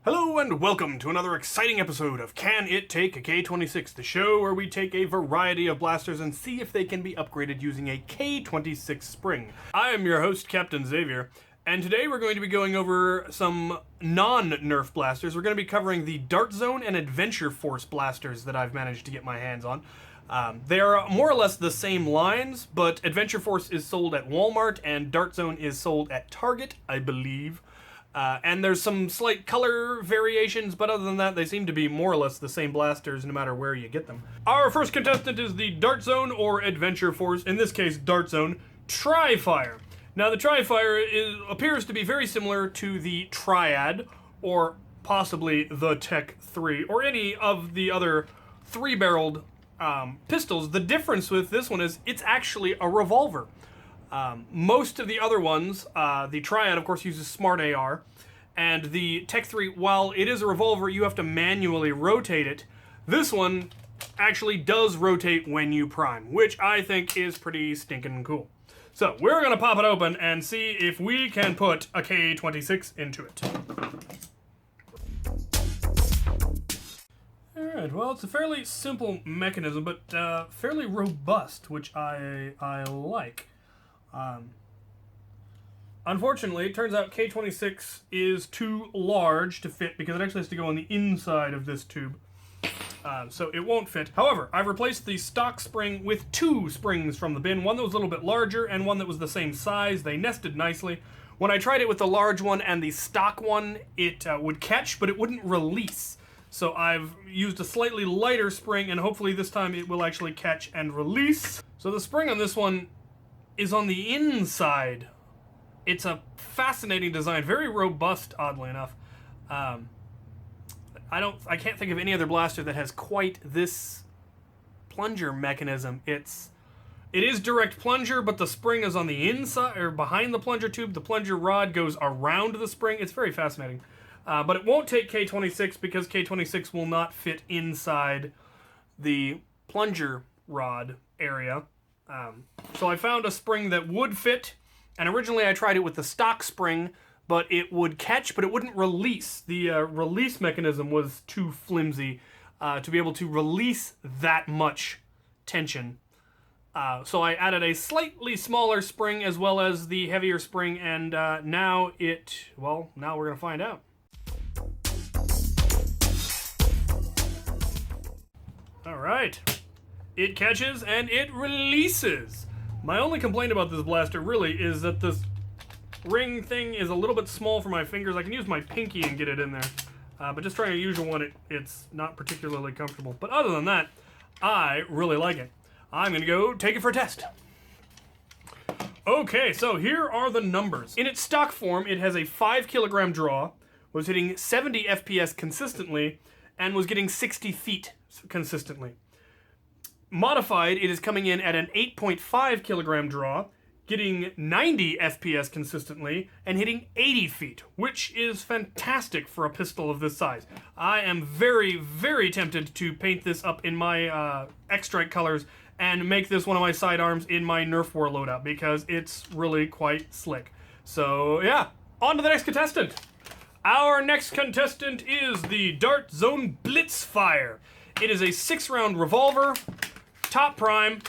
Hello and welcome to another exciting episode of Can It Take a K26, the show where we take a variety of blasters and see if they can be upgraded using a K26 spring. I am your host, Captain Xavier, and today we're going to be going over some non-Nerf blasters. We're going to be covering the Dart Zone and Adventure Force blasters that I've managed to get my hands on. They are more or less the same lines, but Adventure Force is sold at Walmart and Dart Zone is sold at Target, I believe. And there's some slight color variations, but other than that, they seem to be more or less the same blasters no matter where you get them. Our first contestant is the Dart Zone or Adventure Force, in this case Dart Zone, Tri-Fire. Now the Tri-Fire appears to be very similar to the Triad, or possibly the Tech 3, or any of the other three-barreled pistols. The difference with this one is it's actually a revolver. Most of the other ones, the Triad, of course, uses Smart AR, and the Tech 3, while it is a revolver, you have to manually rotate it. This one actually does rotate when you prime, which I think is pretty stinking cool. So, we're going to pop it open and see if we can put a K26 into it. Alright, well, it's a fairly simple mechanism, but fairly robust, which I like. Unfortunately, it turns out K26 is too large to fit because it actually has to go on the inside of this tube. So it won't fit. However, I've replaced the stock spring with two springs from the bin, one that was a little bit larger and one that was the same size. They nested nicely. When I tried it with the large one and the stock one, it would catch, but it wouldn't release. So I've used a slightly lighter spring, and hopefully this time it will actually catch and release. So the spring on this one is on the inside. It's a fascinating design, very robust, oddly enough. I can't think of any other blaster that has quite this plunger mechanism. It is direct plunger, but the spring is on the inside or behind the plunger tube. The plunger rod goes around the spring. It's very fascinating. But it won't take K26 because K26 will not fit inside the plunger rod area. So I found a spring that would fit, and originally I tried it with the stock spring, but it would catch, but it wouldn't release. The release mechanism was too flimsy to be able to release that much tension. So I added a slightly smaller spring as well as the heavier spring, and now we're going to find out. All right. It catches and it releases. My only complaint about this blaster really is that this ring thing is a little bit small for my fingers. I can use my pinky and get it in there. But just trying a usual one, it's not particularly comfortable. But other than that, I really like it. I'm going to go take it for a test. Okay, so here are the numbers. In its stock form, it has a 5 kilogram draw, was hitting 70 FPS consistently, and was getting 60 feet consistently. Modified, it is coming in at an 8.5 kilogram draw, getting 90 FPS consistently, and hitting 80 feet, which is fantastic for a pistol of this size. I am very, very tempted to paint this up in my X-Strike colors and make this one of my sidearms in my Nerf War loadout, because it's really quite slick. So, yeah, on to the next contestant. Our next contestant is the Dart Zone Blitz Fire. It is a 6-round revolver, top prime,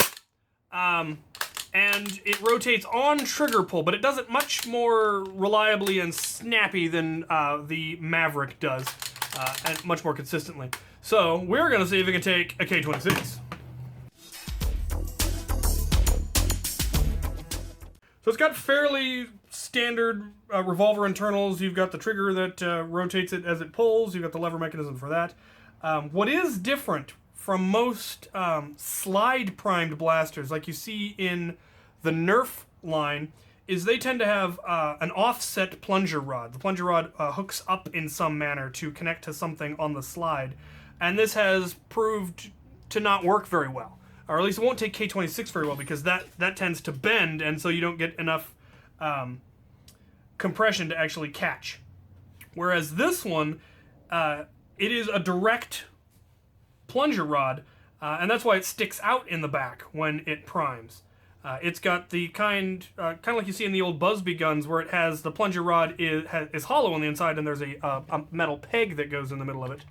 and it rotates on trigger pull, but it does it much more reliably and snappy than the Maverick does, and much more consistently. So we're going to see if it can take a K26. So it's got fairly standard revolver internals. You've got the trigger that rotates it as it pulls. You've got the lever mechanism for that. What is different from most slide-primed blasters, like you see in the Nerf line, is they tend to have an offset plunger rod. The plunger rod hooks up in some manner to connect to something on the slide, and this has proved to not work very well. Or at least it won't take K26 very well, because that tends to bend, and so you don't get enough compression to actually catch. Whereas this one, it is a direct plunger rod, and that's why it sticks out in the back when it primes. It's got the kind of like you see in the old Busby guns, where it has the plunger rod is hollow on the inside, and there's a metal peg that goes in the middle of it.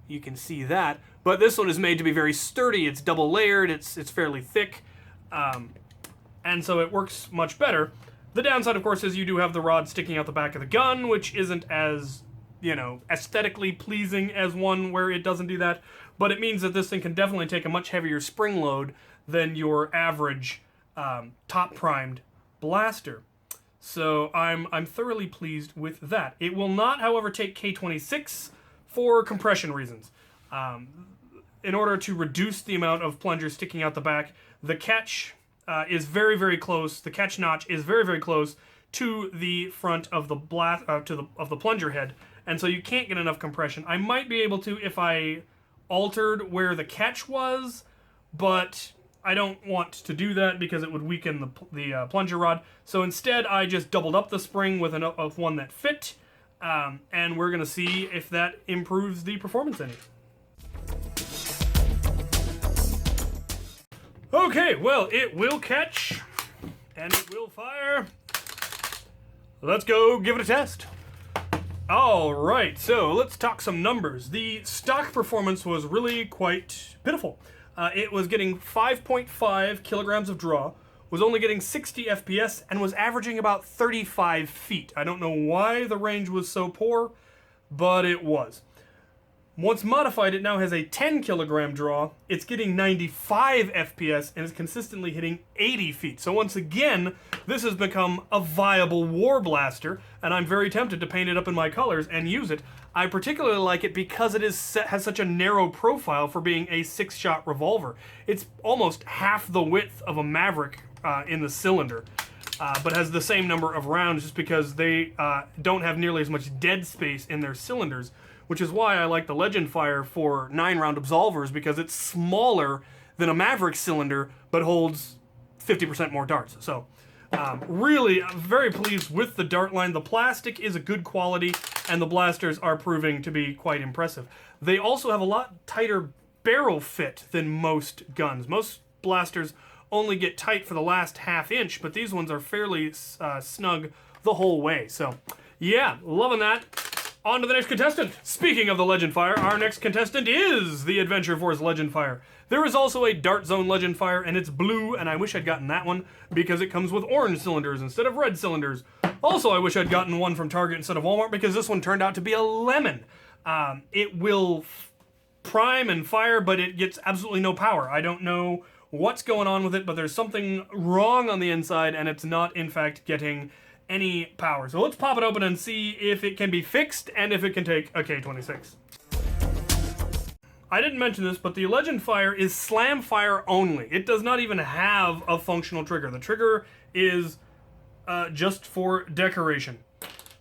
You can see that, but this one is made to be very sturdy. It's double layered. It's fairly thick, and so it works much better. The downside, of course, is you do have the rod sticking out the back of the gun, which isn't as, aesthetically pleasing as one where it doesn't do that. But it means that this thing can definitely take a much heavier spring load than your average top primed blaster. So I'm thoroughly pleased with that. It will not, however, take K26 for compression reasons. In order to reduce the amount of plunger sticking out the back, the catch is very, very close. The catch notch is very, very close to the front of the of the plunger head, and so you can't get enough compression. I might be able to if I altered where the catch was, but I don't want to do that because it would weaken the plunger rod. So instead, I just doubled up the spring with one that fit, and we're gonna see if that improves the performance any. Okay, well, it will catch, and it will fire. Let's go give it a test. Alright, so let's talk some numbers. The stock performance was really quite pitiful. It was getting 5.5 kilograms of draw, was only getting 60 FPS, and was averaging about 35 feet. I don't know why the range was so poor, but it was. Once modified, it now has a 10 kilogram draw. It's getting 95 FPS and is consistently hitting 80 feet. So once again, this has become a viable war blaster, and I'm very tempted to paint it up in my colors and use it. I particularly like it because it has such a narrow profile for being a 6-shot revolver. It's almost half the width of a Maverick in the cylinder, but has the same number of rounds just because they don't have nearly as much dead space in their cylinders, which is why I like the Legend Fire for 9-round absolvers, because it's smaller than a Maverick cylinder, but holds 50% more darts. So, really, I'm very pleased with the dart line. The plastic is a good quality, and the blasters are proving to be quite impressive. They also have a lot tighter barrel fit than most guns. Most blasters only get tight for the last half inch, but these ones are fairly snug the whole way. So, yeah, loving that. On to the next contestant. Speaking of the Legend Fire, our next contestant is the Adventure Force Legend Fire. There is also a Dart Zone Legend Fire, and it's blue, and I wish I'd gotten that one because it comes with orange cylinders instead of red cylinders. Also, I wish I'd gotten one from Target instead of Walmart because this one turned out to be a lemon. It will prime and fire, but it gets absolutely no power. I don't know what's going on with it, but there's something wrong on the inside, and it's not, in fact, getting any power. So let's pop it open and see if it can be fixed and if it can take a K26. I didn't mention this, but the Legend Fire is slam fire only. It does not even have a functional trigger. The trigger is just for decoration.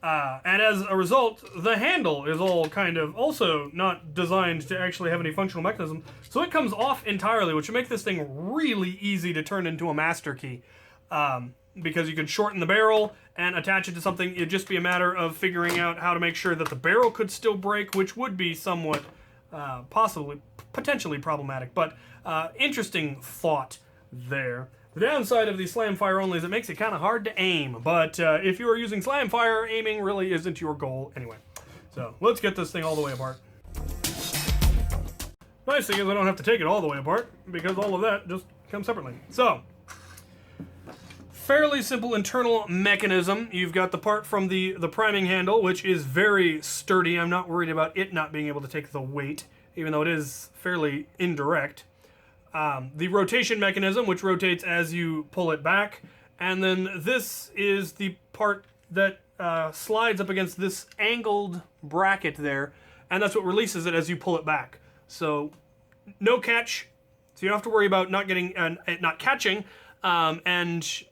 And as a result, the handle is all kind of also not designed to actually have any functional mechanism. So it comes off entirely, which would make this thing really easy to turn into a master key. Because you can shorten the barrel and attach it to something. It'd just be a matter of figuring out how to make sure that the barrel could still break, which would be somewhat potentially problematic. But interesting thought there. The downside of the slam fire only is it makes it kind of hard to aim. But if you are using slam fire, aiming really isn't your goal anyway. So let's get this thing all the way apart. Nice thing is I don't have to take it all the way apart because all of that just comes separately. So, fairly simple internal mechanism. You've got the part from the priming handle, which is very sturdy. I'm not worried about it not being able to take the weight, even though it is fairly indirect. The rotation mechanism, which rotates as you pull it back. And then this is the part that slides up against this angled bracket there, and that's what releases it as you pull it back. So, no catch, so you don't have to worry about not getting it not catching, and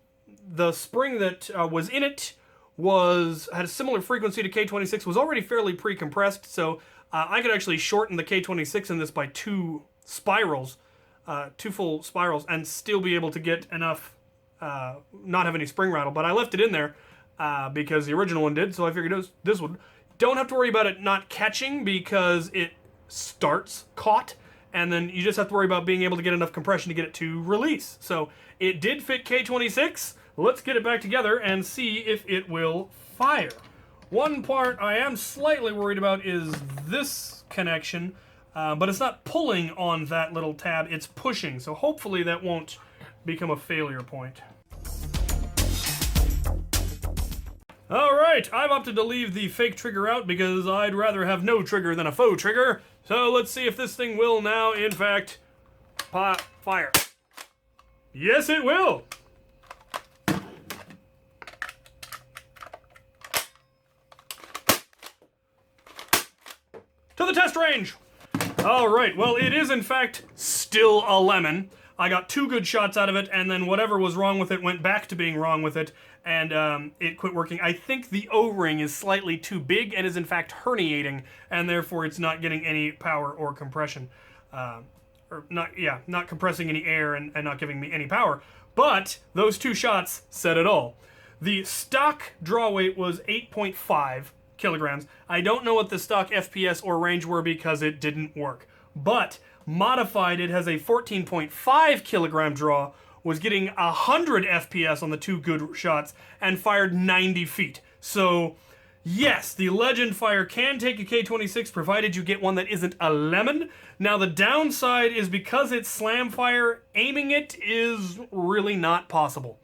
the spring that was in it had a similar frequency to K26, was already fairly pre-compressed, so I could actually shorten the K26 in this by 2 spirals, 2 full spirals, and still be able to get enough, not have any spring rattle. But I left it in there because the original one did, so I figured this would. Don't have to worry about it not catching because it starts caught, and then you just have to worry about being able to get enough compression to get it to release. So it did fit K26. Let's get it back together and see if it will fire. One part I am slightly worried about is this connection, but it's not pulling on that little tab, it's pushing. So hopefully that won't become a failure point. Alright, I've opted to leave the fake trigger out because I'd rather have no trigger than a faux trigger. So let's see if this thing will now, in fact, fire. Yes, it will! To the test range! Alright, well, it is in fact still a lemon. I got 2 good shots out of it, and then whatever was wrong with it went back to being wrong with it, and it quit working. I think the O-ring is slightly too big and is in fact herniating, and therefore it's not getting any power or compression. Not compressing any air and not giving me any power. But those 2 shots said it all. The stock draw weight was 8.5 kilograms. I don't know what the stock FPS or range were because it didn't work. But modified, it has a 14.5 kilogram draw, was getting 100 FPS on the 2 good shots, and fired 90 feet. So, yes, the Legend Fire can take a K26 provided you get one that isn't a lemon. Now, the downside is because it's slam fire, aiming it is really not possible.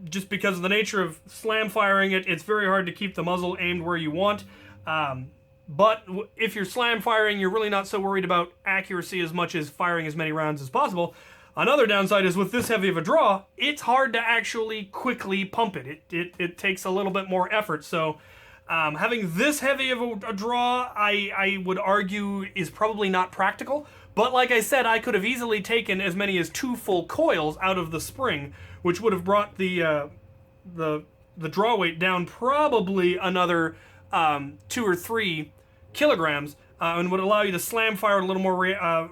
Just because of the nature of slam firing it, it's very hard to keep the muzzle aimed where you want. But if you're slam firing, you're really not so worried about accuracy as much as firing as many rounds as possible. Another downside is with this heavy of a draw, it's hard to actually quickly pump it. It takes a little bit more effort. So having this heavy of a draw, I would argue, is probably not practical. But like I said, I could have easily taken as many as 2 full coils out of the spring, which would have brought the draw weight down probably another 2 or 3 kilograms, and would allow you to slam fire a little more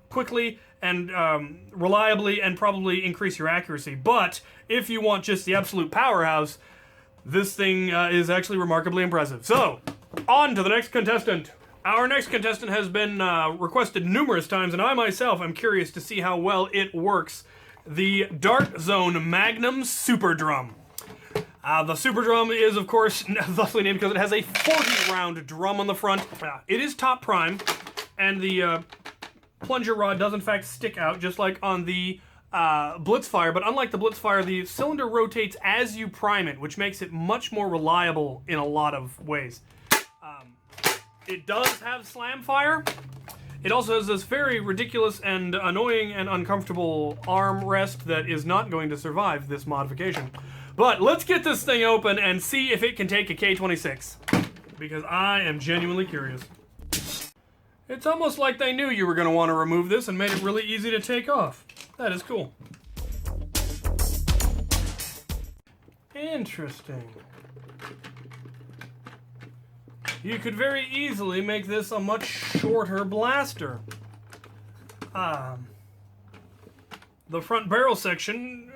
quickly and reliably, and probably increase your accuracy. But if you want just the absolute powerhouse, this thing is actually remarkably impressive. So, on to the next contestant. Our next contestant has been requested numerous times, and I myself am curious to see how well it works. The Dart Zone Magnum Super Drum. The Super Drum is, of course, thusly named because it has a 40-round drum on the front. It is top prime, and the plunger rod does in fact stick out, just like on the Blitz Fire. But unlike the Blitz Fire, the cylinder rotates as you prime it, which makes it much more reliable in a lot of ways. It does have slam fire. It also has this very ridiculous and annoying and uncomfortable arm rest that is not going to survive this modification. But let's get this thing open and see if it can take a K26, because I am genuinely curious. It's almost like they knew you were going to want to remove this and made it really easy to take off. That is cool. Interesting. You could very easily make this a much shorter blaster. The front barrel section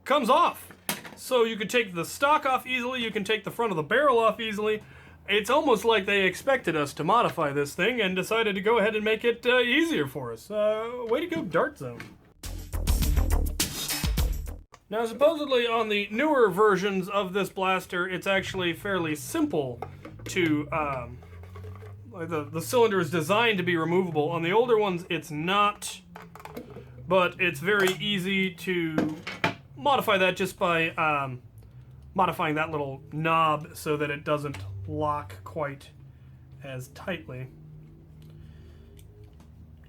comes off. So you could take the stock off easily, you can take the front of the barrel off easily. It's almost like they expected us to modify this thing and decided to go ahead and make it easier for us. Way to go, Dart Zone. Now, supposedly on the newer versions of this blaster, it's actually fairly simple to, the cylinder is designed to be removable. On the older ones, it's not, but it's very easy to modify that just by modifying that little knob so that it doesn't lock quite as tightly. You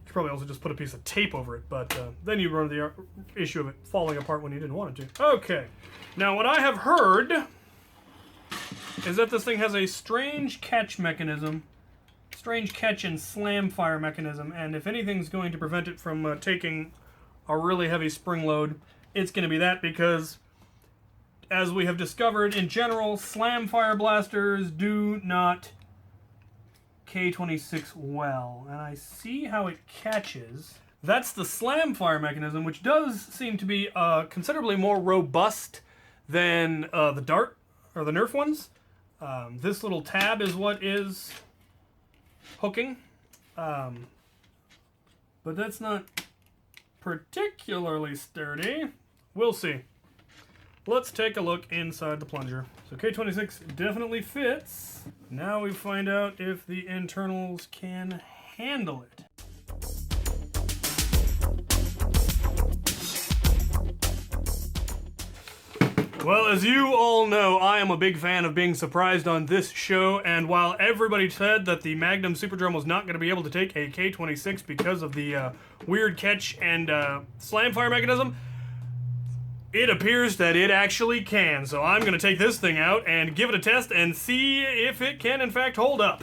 could probably also just put a piece of tape over it, but then you run the issue of it falling apart when you didn't want it to. Okay, now what I have heard is that this thing has a strange catch mechanism, strange catch and slam fire mechanism, and if anything's going to prevent it from taking a really heavy spring load, it's going to be that, because as we have discovered in general, slam fire blasters do not K26 well, and I see how it catches. That's the slam fire mechanism, which does seem to be considerably more robust than the Dart or the Nerf ones. This little tab is what is hooking. but that's not particularly sturdy. We'll see. Let's take a look inside the plunger. So K26 definitely fits. Now we find out if the internals can handle it. Well, as you all know, I am a big fan of being surprised on this show, and while everybody said that the Magnum Super Drum was not going to be able to take a K26 because of the weird catch and slam fire mechanism, it appears that it actually can. So I'm going to take this thing out and give it a test and see if it can in fact hold up.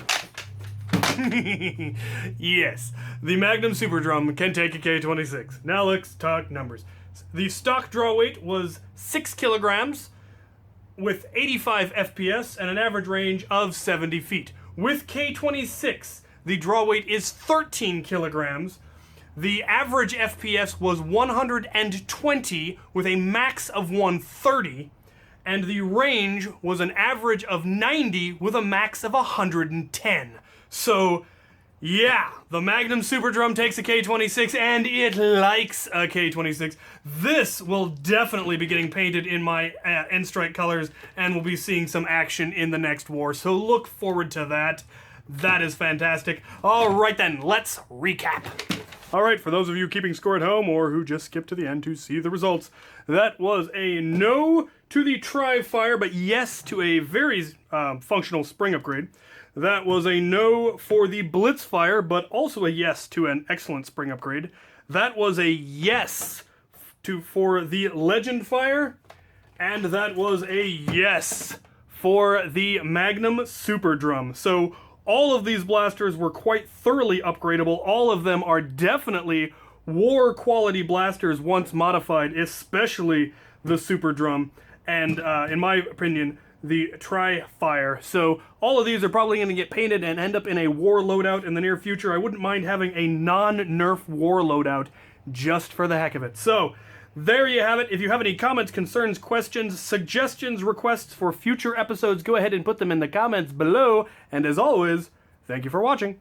Yes, the Magnum Super Drum can take a K26. Now let's talk numbers. The stock draw weight was 6 kilograms with 85 FPS and an average range of 70 feet. With K26, the draw weight is 13 kilograms. The average FPS was 120 with a max of 130, and the range was an average of 90 with a max of 110. So, yeah, the Magnum Super Drum takes a K26 and it likes a K26. This will definitely be getting painted in my N-Strike colors and we'll be seeing some action in the next war. So look forward to that. That is fantastic. All right then, let's recap. All right, for those of you keeping score at home or who just skipped to the end to see the results, that was a no to the Tri-Fire, but yes to a very functional spring upgrade. That was a no for the Blitz Fire, but also a yes to an excellent spring upgrade. That was a yes for the Legend Fire, and that was a yes for the Magnum Super Drum. So all of these blasters were quite thoroughly upgradable. All of them are definitely war quality blasters once modified, especially the Super Drum, and in my opinion, the Tri-Fire. So all of these are probably going to get painted and end up in a war loadout in the near future. I wouldn't mind having a non-nerf war loadout just for the heck of it. So there you have it. If you have any comments, concerns, questions, suggestions, requests for future episodes, go ahead and put them in the comments below. And as always, thank you for watching.